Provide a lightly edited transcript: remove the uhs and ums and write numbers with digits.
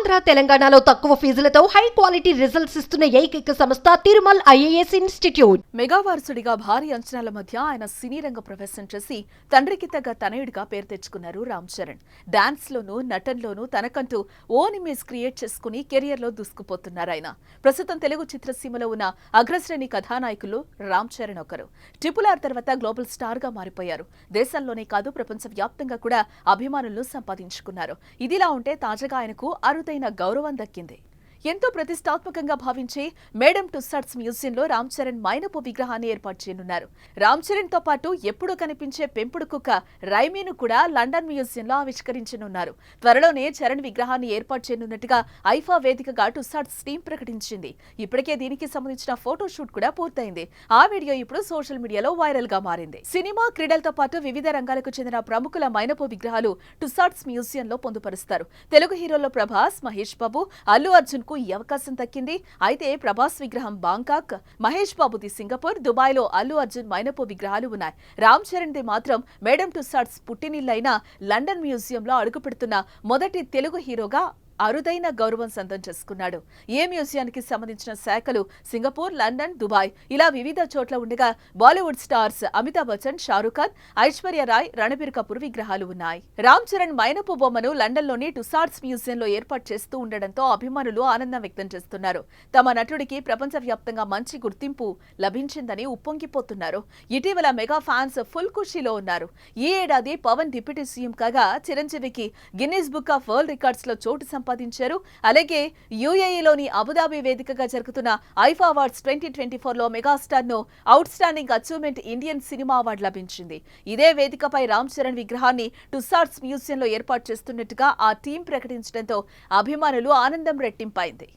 ఆంధ్ర తెలంగాణలో తక్కువ ఫీజులతో high quality results ఇస్తున్న ఏకైక సంస్థ తిరుమల్ ఐఏఎస్ ఇన్స్టిట్యూట్. మెగావారసుడిగా భారీ అంచనాల మధ్య ఆయన సినీ రంగ ప్రవేశం చేసి తండ్రికి తగ్గ తనయుడిగా పేరు తెచ్చుకున్నారు రామ్ చరణ్. డాన్స్ లోనూ నటనలోనూ తనకంటూ ఓన్ ఇమేజ్ క్రియేట్ చేసుకుని కెరియర్ లో దూసుకుపోతున్నారు ఆయన. ప్రస్తుతం తెలుగు చిత్రసీమలో ఉన్న అగ్రశ్రేణి కథానాయకులు రామ్ చరణ్ ఒకరు. RRR తర్వాత గ్లోబల్ స్టార్ గా మారిపోయారు. దేశంలోనే కాదు ప్రపంచ వ్యాప్తంగా కూడా అభిమానులను సంపాదించుకున్నారు. ఇదిలా ఉంటే తాజాగా ఆయనకు అరుదైన గౌరవం దక్కింది. ఎంతో ప్రతిష్టాత్మకంగా భావించే మేడం టుస్సాడ్స్ మ్యూజియంలో రామ్ చరణ్ మైనపు విగ్రహాన్ని ఏర్పాటు చేయనున్నారు. రామ్ చరణ్ తో పాటు ఎప్పుడూ కనిపించే పెంపుడు కుక్క రైమీను కూడా లండన్ మ్యూజియంలో ఆవిష్కరించనున్నారు. త్వరలోనే చరణ్ విగ్రహాన్ని ఏర్పాటు చేయనున్నట్టుగా ఐఫా వేదికగా టుస్సాడ్స్ టీం ప్రకటించింది. ఇప్పటికే దీనికి సంబంధించిన ఫోటో షూట్ కూడా పూర్తయింది. ఆ వీడియో ఇప్పుడు సోషల్ మీడియాలో వైరల్ గా మారింది. సినిమా, క్రీడలతో పాటు వివిధ రంగాలకు చెందిన ప్రముఖుల మైనపు విగ్రహాలు టుస్సాడ్స్ మ్యూజియంలో పొందుపరుస్తారు. తెలుగు హీరోల్లో ప్రభాస్, మహేష్ బాబు, అల్లు అర్జున్ ఈ అవకాశం దక్కింది. అయితే ప్రభాస్ విగ్రహం బాంకాక్, మహేష్ బాబుది సింగపూర్, దుబాయ్లో అల్లు అర్జున్ మైనపు విగ్రహాలు ఉన్నాయి. రామ్ చరణ్ ది మాత్రం మేడం టుస్సాడ్స్ పుట్టినిల్లైన లండన్ మ్యూజియంలో అడుగుపెడుతున్న మొదటి తెలుగు హీరోగా అరుదైన గౌరవం సొంతం చేసుకున్నాడు. ఏ మ్యూజియానికి సంబంధించిన శాఖలు సింగపూర్, లండన్, దుబాయ్ ఇలా వివిధ చోట్ల ఉండగా బాలీవుడ్ స్టార్స్ అమితాబ్ బచ్చన్, షారూఖ్ ఖాన్, ఐశ్వర్య రాయ్, రణబీర్ కపూర్ విగ్రహాలు ఉన్నాయి. రామ్ చరణ్ మైనపు బొమ్మను లండన్లోని టుస్సాడ్స్ మ్యూజియంలో ఏర్పాటు చేస్తూ ఉండడంతో అభిమానులు ఆనందం వ్యక్తం చేస్తున్నారు. తమ నటుడికి ప్రపంచవ్యాప్తంగా మంచి గుర్తింపు లభించిందని ఉప్పొంగిపోతున్నారు. ఇటీవల మెగా ఫ్యాన్స్ ఫుల్ ఖుషీలో ఉన్నారు. ఈ ఏడాది పవన్ డిప్యూటీ సీఎం కాగా చిరంజీవికి Guinness book of world records లో చోటు సంపాదించారు. అలాగే యుఏఈలోని అబుదాబి వేదికగా జరుగుతున్న ఐఫా అవార్డ్స్ 2024లో మెగాస్టార్ ను out standing achievement Indian cinema award లభించింది. ఇదే వేదికపై రామ్ చరణ్ విగ్రహాన్ని టుస్సాడ్స్ మ్యూజియంలో ఏర్పాటు చేస్తున్నట్టుగా ఆ టీం ప్రకటించడంతో అభిమానులు ఆనందం రెట్టింపైంది.